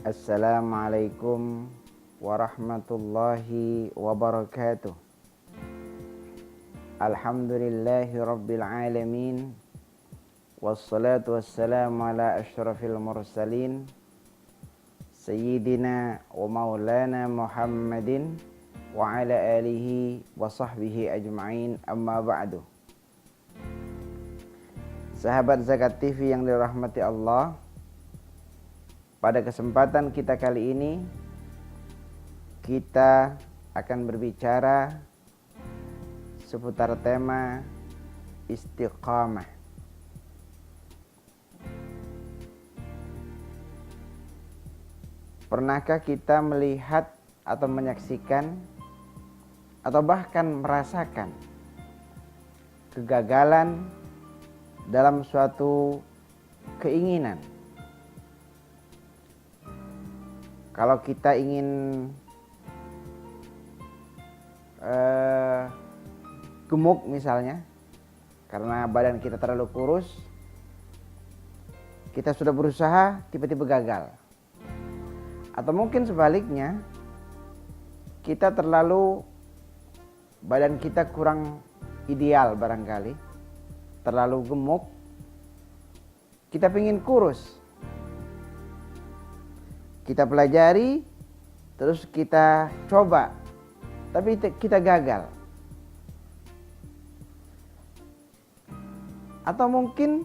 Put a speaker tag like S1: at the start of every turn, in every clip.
S1: Assalamualaikum warahmatullahi wabarakatuh. Alhamdulillahi rabbil alamin. Wassalatu wassalamu ala ashrafil mursalin Sayyidina wa maulana Muhammadin wa ala alihi wa sahbihi ajma'in, amma ba'du. Sahabat Zakat TV yang dirahmati Allah, pada kesempatan kita kali ini kita akan berbicara seputar tema istiqamah. Pernahkah kita melihat atau menyaksikan atau bahkan merasakan kegagalan dalam suatu keinginan? Kalau kita ingin gemuk misalnya, karena badan kita terlalu kurus, kita sudah berusaha tiba-tiba gagal. Atau mungkin sebaliknya, kita badan kita kurang ideal barangkali, terlalu gemuk, kita ingin kurus. Kita pelajari, terus kita coba, tapi kita gagal. Atau mungkin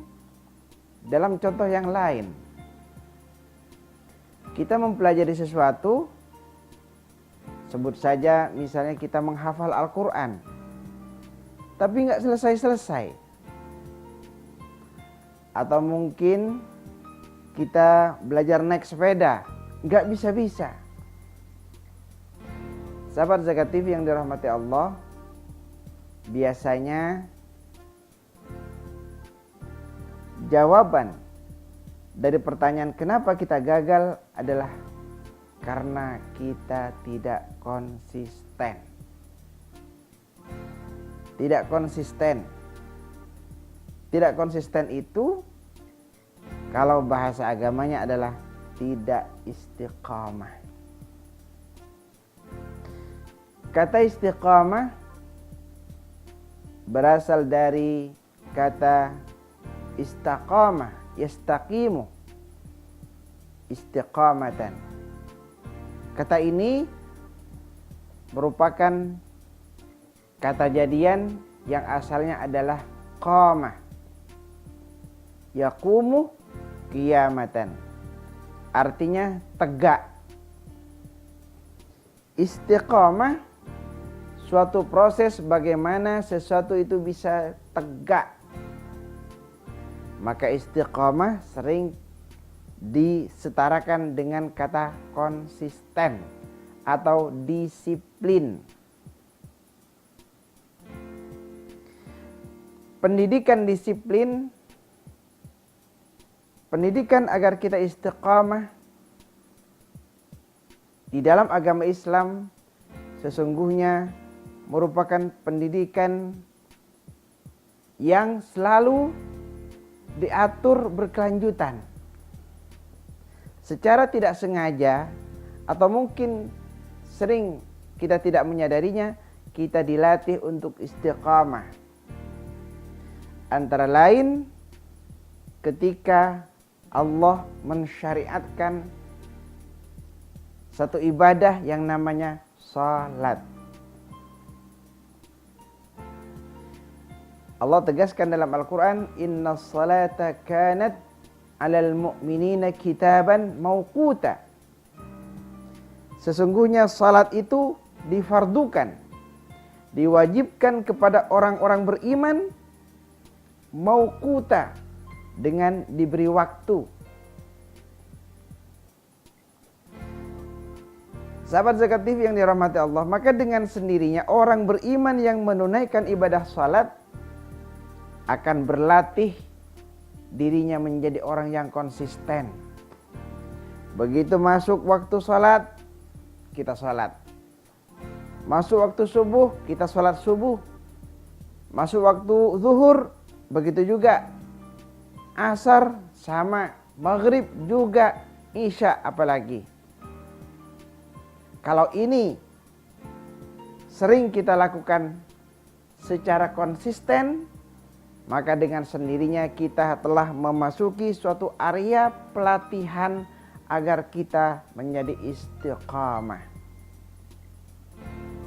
S1: dalam contoh yang lain, kita mempelajari sesuatu, sebut saja misalnya kita menghafal Al-Quran, tapi nggak selesai-selesai. Atau mungkin kita belajar naik sepeda, nggak bisa-bisa. Sahabat Zakat TV yang dirahmati Allah, biasanya jawaban dari pertanyaan kenapa kita gagal adalah karena kita tidak konsisten. Tidak konsisten. Tidak konsisten itu kalau bahasa agamanya adalah tidak istiqamah. Kata istiqamah berasal dari kata istaqamah, yastaqimu, istiqamatan. Kata ini merupakan kata jadian yang asalnya adalah qamah, yaqumu qiyamatan, artinya tegak. Istiqamah suatu proses bagaimana sesuatu itu bisa tegak. Maka istiqamah sering disetarakan dengan kata konsisten atau disiplin. Pendidikan disiplin, pendidikan agar kita istiqamah di dalam agama Islam sesungguhnya merupakan pendidikan yang selalu diatur berkelanjutan. Secara tidak sengaja atau mungkin sering kita tidak menyadarinya, kita dilatih untuk istiqamah. Antara lain ketika Allah mensyariatkan satu ibadah yang namanya salat. Allah tegaskan dalam Al-Quran, Inna salata kanat alal mu'minina kitaban mawquta. Sesungguhnya salat itu difardukan, diwajibkan kepada orang-orang beriman, mawquta, dengan diberi waktu. Sahabat Zakat TV yang dirahmati Allah, maka dengan sendirinya orang beriman yang menunaikan ibadah salat akan berlatih dirinya menjadi orang yang konsisten. Begitu masuk waktu salat, kita salat. Masuk waktu subuh, kita salat subuh. Masuk waktu zuhur, begitu juga. Asar sama, maghrib juga, isya apalagi. Kalau ini sering kita lakukan secara konsisten, maka dengan sendirinya kita telah memasuki suatu area pelatihan agar kita menjadi istiqamah,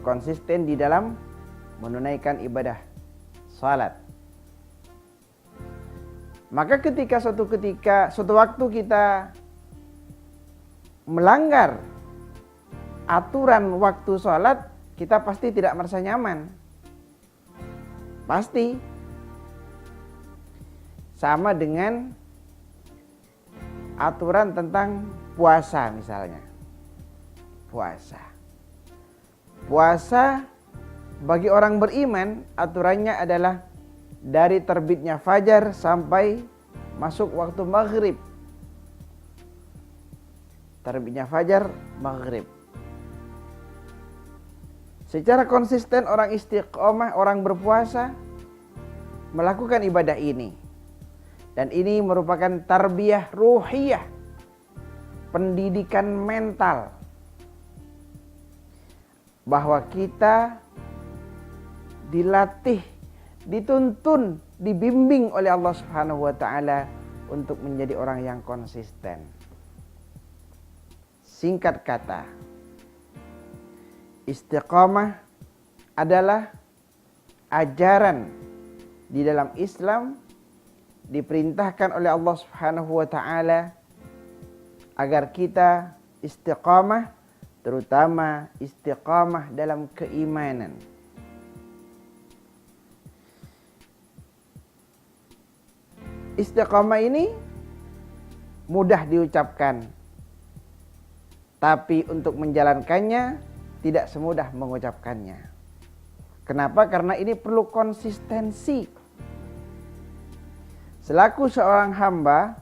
S1: konsisten di dalam menunaikan ibadah salat. Maka ketika suatu waktu kita melanggar aturan waktu salat, kita pasti tidak merasa nyaman. Pasti. Sama dengan aturan tentang puasa misalnya. Puasa bagi orang beriman aturannya adalah dari terbitnya fajar sampai masuk waktu maghrib. Terbitnya fajar, maghrib. Secara konsisten orang istiqomah, orang berpuasa melakukan ibadah ini. Dan ini merupakan tarbiyah ruhiyah, pendidikan mental, bahwa kita dilatih, dituntun, dibimbing oleh Allah Subhanahu wa taala untuk menjadi orang yang konsisten. Singkat kata, istiqamah adalah ajaran di dalam Islam, diperintahkan oleh Allah Subhanahu wa taala agar kita istiqamah, terutama istiqamah dalam keimanan. Istiqamah ini mudah diucapkan, tapi untuk menjalankannya tidak semudah mengucapkannya. Kenapa? Karena ini perlu konsistensi. Selaku seorang hamba,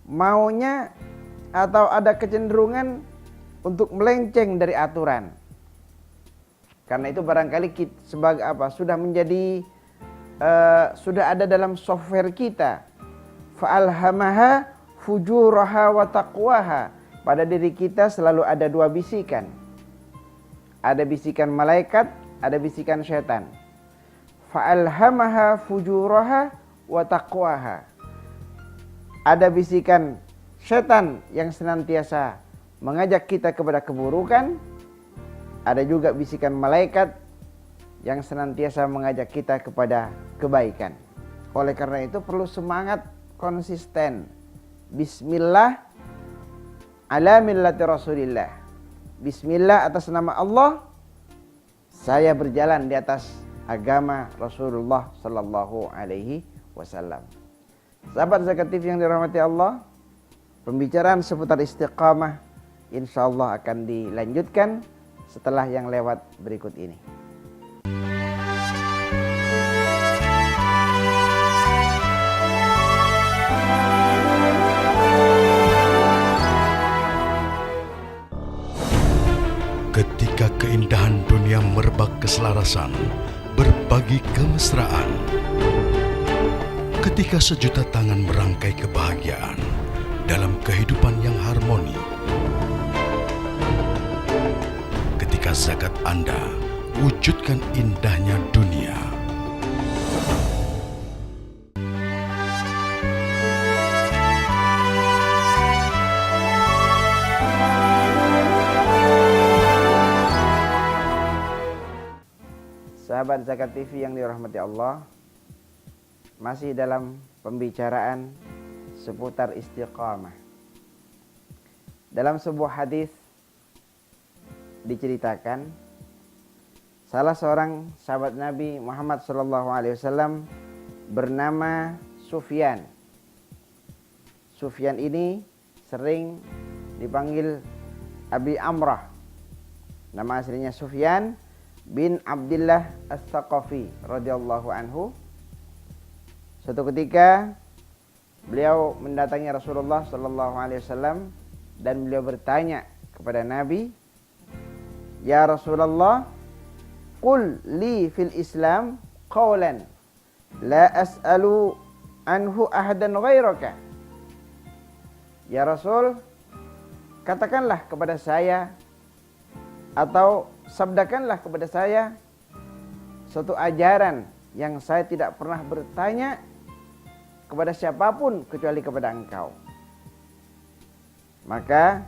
S1: maunya atau ada kecenderungan untuk melenceng dari aturan. Karena itu barangkali kita sebagai apa? Sudah menjadi sudah ada dalam software kita. Fa'alhamaha fujuraha wa taqwaha. Pada diri kita selalu ada dua bisikan. Ada bisikan malaikat, ada bisikan syaitan. Fa'alhamaha fujuraha wa taqwaha. Ada bisikan syaitan yang senantiasa mengajak kita kepada keburukan. Ada juga bisikan malaikat yang senantiasa mengajak kita kepada kebaikan. Oleh karena itu perlu semangat konsisten. Bismillah ala millati Rasulillah. Bismillah atas nama Allah, saya berjalan di atas agama Rasulullah sallallahu alaihi wasallam. Sahabat Zakat TV yang dirahmati Allah, pembicaraan seputar istiqamah insyaallah akan dilanjutkan setelah yang lewat berikut ini.
S2: Ketika keindahan dunia merebak keselarasan, berbagi kemesraan. Ketika sejuta tangan merangkai kebahagiaan dalam kehidupan yang harmoni. Ketika zakat Anda wujudkan indahnya dunia.
S1: Sahabat Zakat TV yang dirahmati Allah, masih dalam pembicaraan seputar istiqamah. Dalam sebuah hadis diceritakan salah seorang sahabat Nabi Muhammad SAW bernama Sufyan. Sufyan ini sering dipanggil Abi Amrah. Nama aslinya Sufyan bin Abdullah As-Saqafi radhiyallahu anhu. Suatu ketika beliau mendatangi Rasulullah sallallahu alaihi wasallam dan beliau bertanya kepada Nabi, "Ya Rasulullah, qul li fil Islam qawlan la as'alu anhu ahadan ghairaka." Ya Rasul, katakanlah kepada saya atau sabdakanlah kepada saya suatu ajaran yang saya tidak pernah bertanya kepada siapapun kecuali kepada engkau. Maka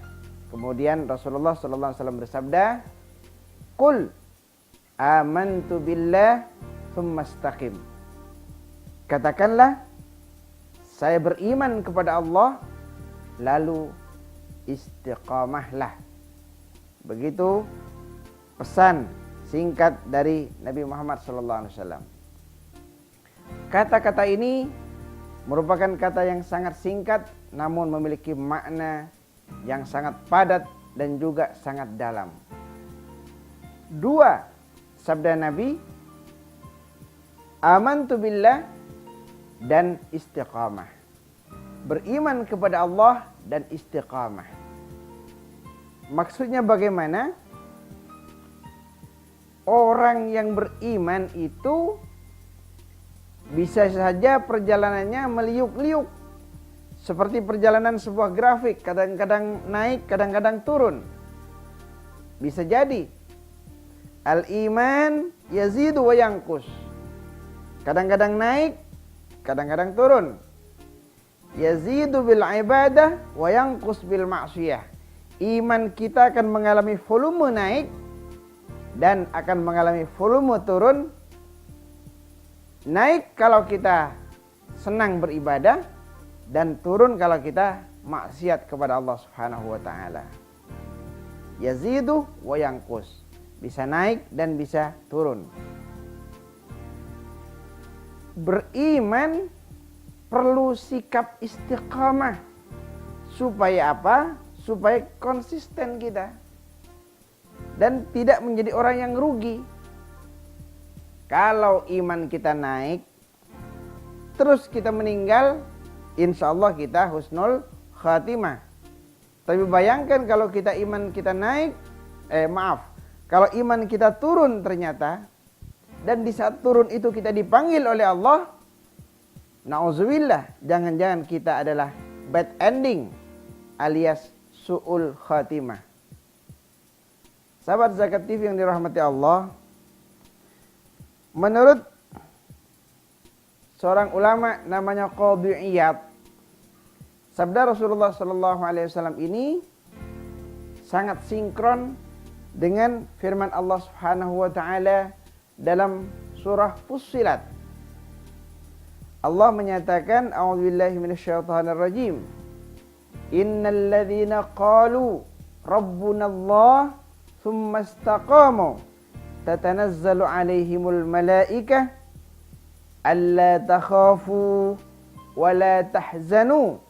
S1: kemudian Rasulullah SAW bersabda, Qul amantu billah thumma istaqim. Katakanlah, saya beriman kepada Allah, lalu istiqamahlah. Begitu pesan singkat dari Nabi Muhammad SAW. Kata-kata ini merupakan kata yang sangat singkat, namun memiliki makna yang sangat padat dan juga sangat dalam. Dua sabda Nabi, amantu billah dan istiqamah. Beriman kepada Allah dan istiqamah. Maksudnya bagaimana? Orang yang beriman itu bisa saja perjalanannya meliuk-liuk, seperti perjalanan sebuah grafik, kadang-kadang naik, kadang-kadang turun. Bisa jadi al-iman yazidu wa yanqus. Kadang-kadang naik, kadang-kadang turun. Yazidu bil ibadah wa yanqus bil ma'siyah. Iman kita akan mengalami volume naik dan akan mengalami volume turun. Naik kalau kita senang beribadah dan turun kalau kita maksiat kepada Allah Subhanahu wa taala. Yazidu wa yanqus. Bisa naik dan bisa turun. Beriman perlu sikap istiqamah. Supaya apa? Supaya konsisten kita dan tidak menjadi orang yang rugi. Kalau iman kita naik terus kita meninggal, insya Allah kita husnul khatimah. Tapi bayangkan kalau kita iman kita naik, kalau iman kita turun ternyata, dan di saat turun itu kita dipanggil oleh Allah, na'udzubillah, jangan-jangan kita adalah bad ending alias su'ul khatimah. Sahabat Zakat TV yang dirahmati Allah, menurut seorang ulama namanya Qadhi Iyad, sabda Rasulullah SAW ini sangat sinkron dengan firman Allah Subhanahu wa taala dalam surah Fussilat. Allah menyatakan, a'udzubillahi minasyaitonirrajim. Innal ladzina qalu rabbunallah tsumma istaqamu tatanazzalu 'alaihimul malaikah alla takhafu wa la tahzanu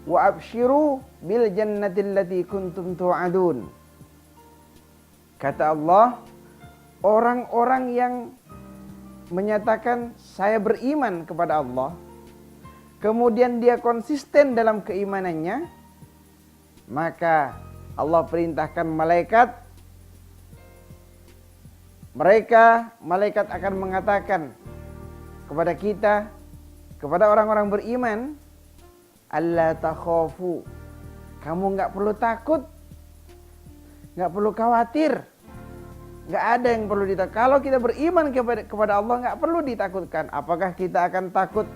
S1: wa abshiru bil jannati allati kuntum tu'adun. Kata Allah, orang-orang yang menyatakan saya beriman kepada Allah, kemudian dia konsisten dalam keimanannya, maka Allah perintahkan malaikat akan mengatakan kepada kita, kepada orang-orang beriman, alla takhafu, kamu nggak perlu takut, nggak perlu khawatir, nggak ada yang perlu ditakut. Kalau kita beriman kepada Allah nggak perlu ditakutkan. Apakah kita akan takut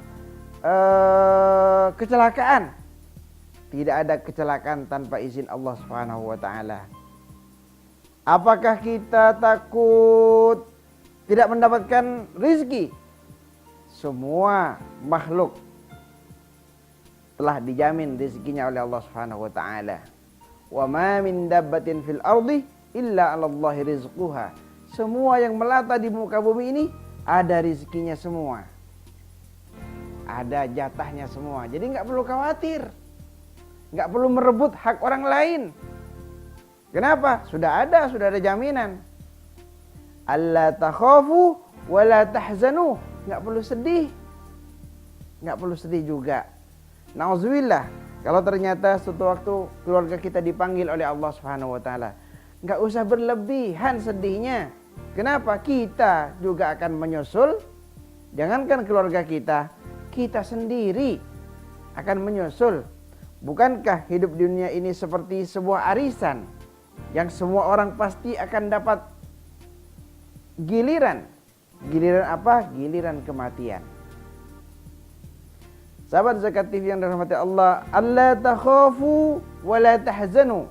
S1: kecelakaan? Tidak ada kecelakaan tanpa izin Allah Subhanahu wa taala. Apakah kita takut tidak mendapatkan rizki? Semua makhluk telah dijamin rizkinya oleh Allah Subhanahu wa taala. Wa ma min dabbatin fil ardi illa 'alallahi rizquha. Semua yang melata di muka bumi ini ada rizkinya semua. Ada jatahnya semua. Jadi nggak perlu khawatir. Nggak perlu merebut hak orang lain. Kenapa? Sudah ada jaminan. Alla takhafu wa la tahzanu. Nggak perlu sedih. Nggak perlu sedih juga. Nauzubillah, kalau ternyata suatu waktu keluarga kita dipanggil oleh Allah Subhanahu wa taala, nggak usah berlebihan sedihnya. Kenapa? Kita juga akan menyusul. Jangankan keluarga kita, kita sendiri akan menyusul. Bukankah hidup dunia ini seperti sebuah arisan? yang semua orang pasti akan dapat giliran. Giliran apa? Giliran kematian. Sahabat Zakat TV yang dirahmati Allah, alla takhafu wa la tahzanu.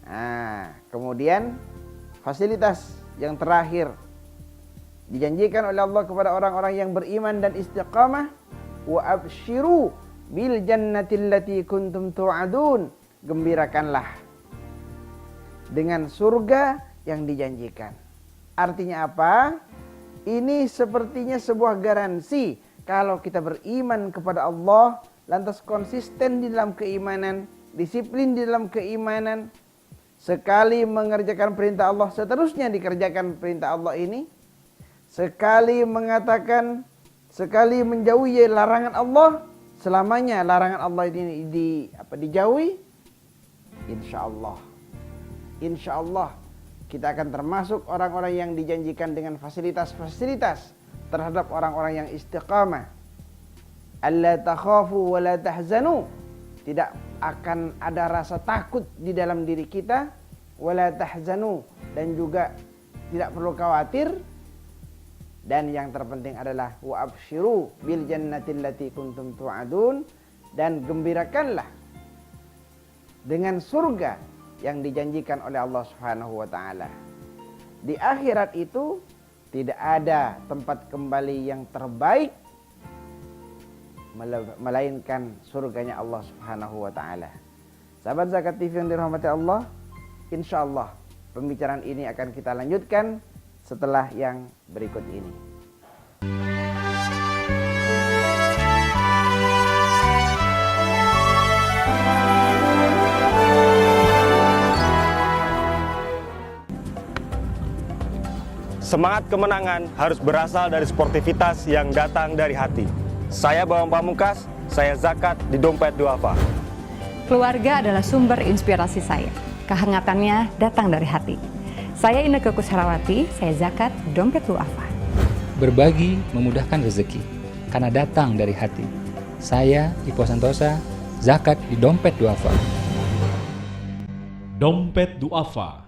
S1: Nah, kemudian fasilitas yang terakhir dijanjikan oleh Allah kepada orang-orang yang beriman dan istiqamah, wa absyiru bil jannati allati kuntum tu'adun. Gembirakanlah dengan surga yang dijanjikan. Artinya apa? Ini sepertinya sebuah garansi kalau kita beriman kepada Allah, lantas konsisten di dalam keimanan, disiplin di dalam keimanan, sekali mengerjakan perintah Allah, seterusnya dikerjakan perintah Allah ini, sekali mengatakan, sekali menjauhi larangan Allah, selamanya larangan Allah ini dijauhi, insya Allah kita akan termasuk orang-orang yang dijanjikan dengan fasilitas-fasilitas terhadap orang-orang yang istiqamah. Alla takhafu wa la tahzanu. Tidak akan ada rasa takut di dalam diri kita, wa la tahzanu, dan juga tidak perlu khawatir. Dan yang terpenting adalah wa absyiru bil jannati allati kuntum tu'adun, dan gembirakanlah dengan surga yang dijanjikan oleh Allah Subhanahu wa taala. Di akhirat itu tidak ada tempat kembali yang terbaik melainkan surganya Allah Subhanahu wa taala. Sahabat Zakat TV yang dirahmati Allah, insyaallah pembicaraan ini akan kita lanjutkan setelah yang berikut ini.
S3: Semangat kemenangan harus berasal dari sportivitas yang datang dari hati. Saya Bambang Pamungkas, saya zakat di Dompet Duafa.
S4: Keluarga adalah sumber inspirasi saya. Kehangatannya datang dari hati. Saya Inneke Koesherawati, saya zakat Dompet Duafa.
S5: Berbagi memudahkan rezeki, karena datang dari hati. Saya Ipo Santosa, zakat di Dompet Duafa.
S6: Dompet Duafa.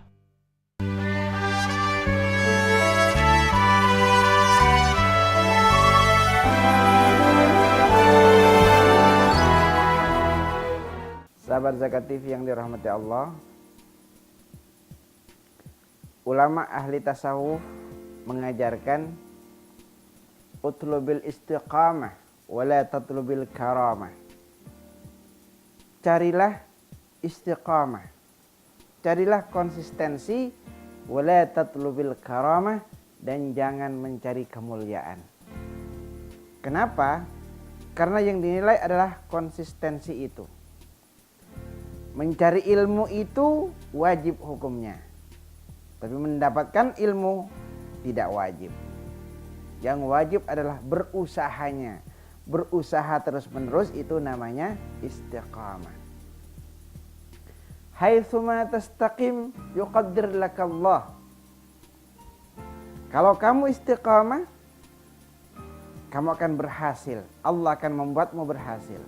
S1: Sahabat Zakat TV yang dirahmati Allah, ulama ahli tasawuf mengajarkan utlubil istiqamah wala tatlubil karamah. Carilah istiqamah, carilah konsistensi, wala tatlubil karamah, dan jangan mencari kemuliaan. Kenapa? Karena yang dinilai adalah konsistensi itu. Mencari ilmu itu wajib hukumnya, tapi mendapatkan ilmu tidak wajib. Yang wajib adalah berusahanya. Berusaha terus-menerus itu namanya istiqamah. Haitsuma tastaqim yuqaddir lakallah. Kalau kamu istiqamah, kamu akan berhasil. Allah akan membuatmu berhasil.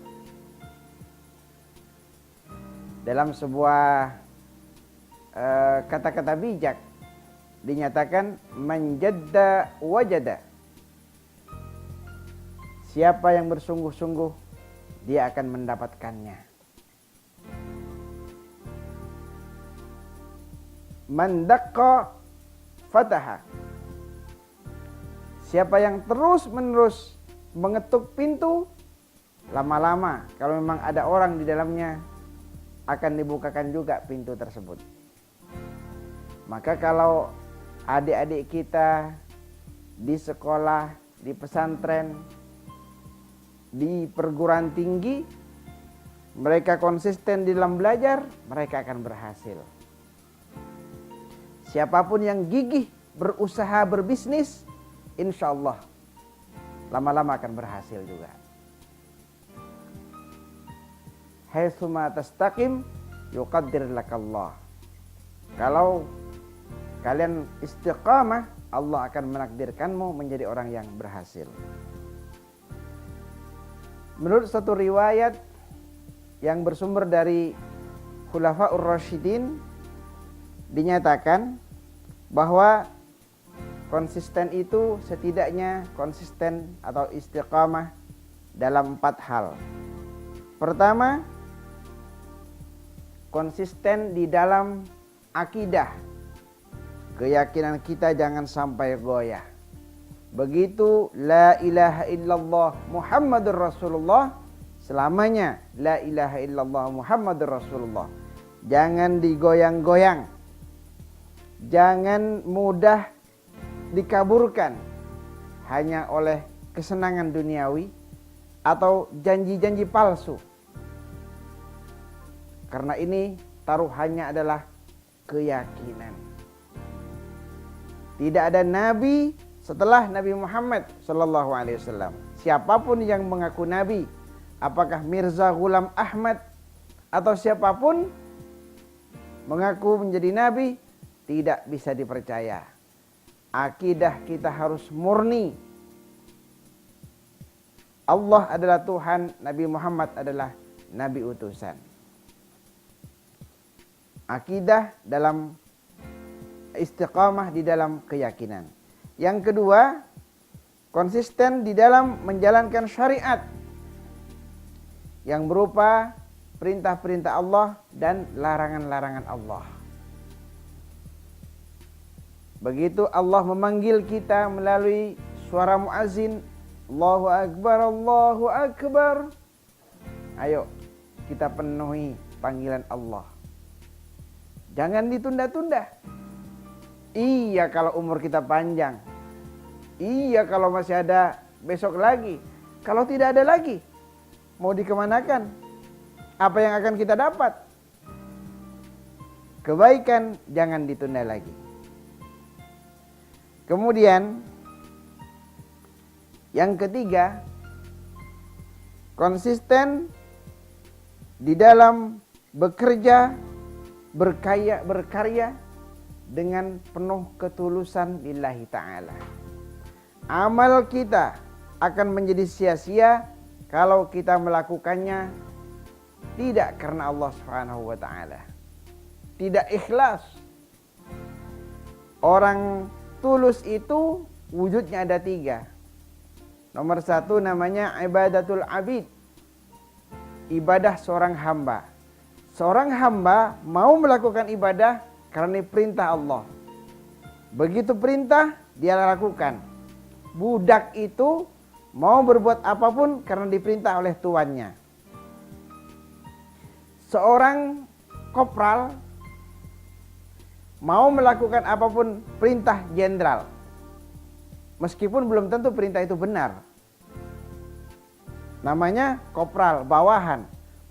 S1: Dalam sebuah kata-kata bijak dinyatakan manjadda wajada. Siapa yang bersungguh-sungguh, dia akan mendapatkannya. Man daqqa fataha. Siapa yang terus-menerus mengetuk pintu, lama-lama kalau memang ada orang di dalamnya, akan dibukakan juga pintu tersebut. Maka kalau adik-adik kita di sekolah, di pesantren, di perguruan tinggi, mereka konsisten di dalam belajar, mereka akan berhasil. Siapapun yang gigih berusaha berbisnis, insya Allah lama-lama akan berhasil juga. Haitsuma tastaqim yuqaddir lakallah. Kalau kalian istiqamah, Allah akan menakdirkanmu menjadi orang yang berhasil. Menurut satu riwayat yang bersumber dari Khulafaur Rasyidin dinyatakan bahwa konsisten itu setidaknya konsisten atau istiqamah dalam 4 hal. Pertama, konsisten di dalam akidah. Keyakinan kita jangan sampai goyah. Begitu la ilaha illallah Muhammadur Rasulullah, selamanya la ilaha illallah Muhammadur Rasulullah. Jangan digoyang-goyang. Jangan mudah dikaburkan hanya oleh kesenangan duniawi atau janji-janji palsu. Karena ini taruhannya adalah keyakinan. Tidak ada nabi setelah Nabi Muhammad sallallahu alaihi wasallam. Siapapun yang mengaku nabi, apakah Mirza Ghulam Ahmad atau siapapun mengaku menjadi nabi, tidak bisa dipercaya. Akidah kita harus murni. Allah adalah Tuhan, Nabi Muhammad adalah nabi utusan. Akidah dalam istiqamah di dalam keyakinan. Yang kedua, konsisten di dalam menjalankan syariat yang berupa perintah-perintah Allah dan larangan-larangan Allah. Begitu Allah memanggil kita melalui suara muazin, Allahu Akbar, Allahu Akbar. Ayo kita penuhi panggilan Allah. Jangan ditunda-tunda. Iya kalau umur kita panjang. Iya kalau masih ada besok lagi. Kalau tidak ada lagi, mau dikemanakan? Apa yang akan kita dapat? Kebaikan jangan ditunda lagi. Kemudian yang ketiga, konsisten di dalam bekerja, berkarya dengan penuh ketulusan lillahi ta'ala. Amal kita akan menjadi sia-sia kalau kita melakukannya tidak karena Allah Subhanahu wa ta'ala. Tidak ikhlas. Orang tulus itu wujudnya ada 3. Nomor 1 namanya ibadatul abid. Ibadah seorang hamba. Seorang hamba mau melakukan ibadah karena perintah Allah. Begitu perintah, dia lakukan. Budak itu mau berbuat apapun karena diperintah oleh tuannya. Seorang kopral mau melakukan apapun perintah jenderal. Meskipun belum tentu perintah itu benar. Namanya kopral, bawahan.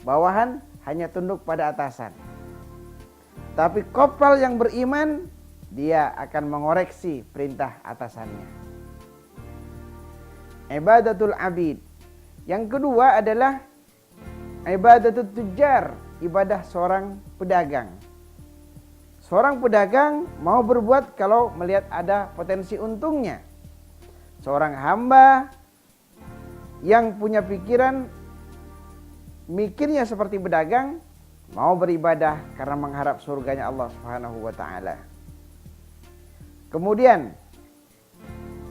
S1: Bawahan hanya tunduk pada atasan. Tapi kopral yang beriman, dia akan mengoreksi perintah atasannya. Ibadatul abid. Yang kedua adalah ibadatul tujar, ibadah seorang pedagang. Seorang pedagang mau berbuat kalau melihat ada potensi untungnya. Seorang hamba yang punya pikiran, mikirnya seperti pedagang, mau beribadah karena mengharap surganya Allah Subhanahu wa ta'ala. Kemudian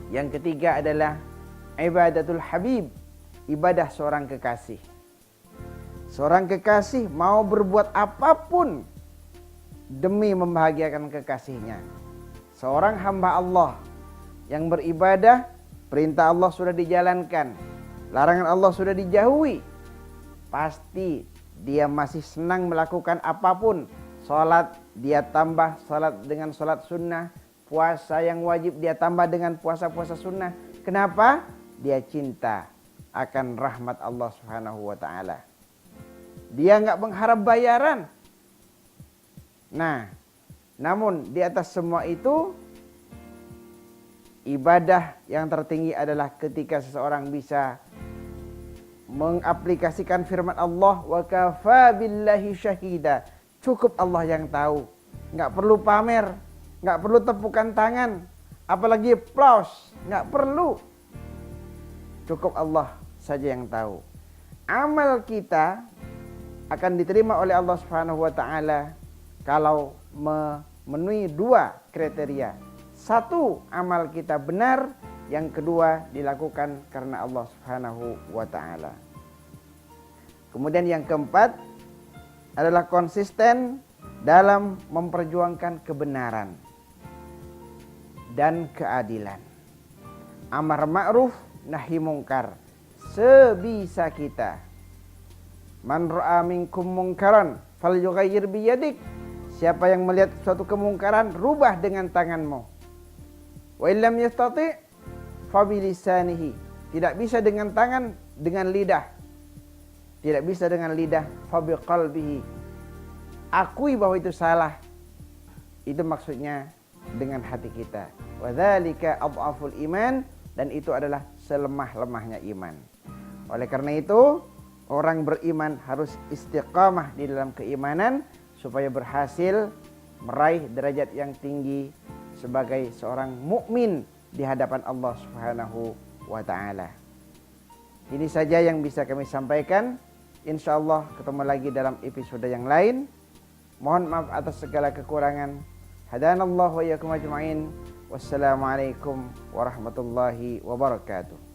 S1: yang ketiga adalah ibadatul habib, ibadah seorang kekasih. Seorang kekasih mau berbuat apapun demi membahagiakan kekasihnya. Seorang hamba Allah yang beribadah, perintah Allah sudah dijalankan, larangan Allah sudah dijauhi, pasti dia masih senang melakukan apapun. Sholat dia tambah sholat dengan sholat sunnah. Puasa yang wajib dia tambah dengan puasa-puasa sunnah. Kenapa? Dia cinta akan rahmat Allah Subhanahu wa ta'ala. Dia nggak mengharap bayaran. Nah, namun di atas semua itu, ibadah yang tertinggi adalah ketika seseorang bisa mengaplikasikan firman Allah, wa kafa billahi syahida. Cukup Allah yang tahu. Nggak perlu pamer, nggak perlu tepukan tangan, apalagi applause, nggak perlu. Cukup Allah saja yang tahu. Amal kita akan diterima oleh Allah Subhanahu wa taala kalau memenuhi 2 kriteria. 1, amal kita benar, yang kedua dilakukan karena Allah Subhanahu wa taala. Kemudian yang keempat adalah konsisten dalam memperjuangkan kebenaran dan keadilan. Amar ma'ruf nahi mungkar sebisa kita. Man ra'a minkum munkaran falyughayyir biyadik. Siapa yang melihat suatu kemungkaran, rubah dengan tanganmu. Wa illam yastati' fa bilisanihi. Tidak bisa dengan tangan, dengan lidah. Tidak bisa dengan lidah, fa biqalbihi. Akui bahwa itu salah. Itu maksudnya dengan hati kita. Wa dzalika adhaful iman, dan itu adalah selemah-lemahnya iman. Oleh karena itu, orang beriman harus istiqamah di dalam keimanan supaya berhasil meraih derajat yang tinggi sebagai seorang mukmin di hadapan Allah Subhanahu wa taala. Ini saja yang bisa kami sampaikan. Insyaallah ketemu lagi dalam episode yang lain. Mohon maaf atas segala kekurangan. Hadanallahu wa iyyakum ajma'in. Wassalamualaikum warahmatullahi wabarakatuh.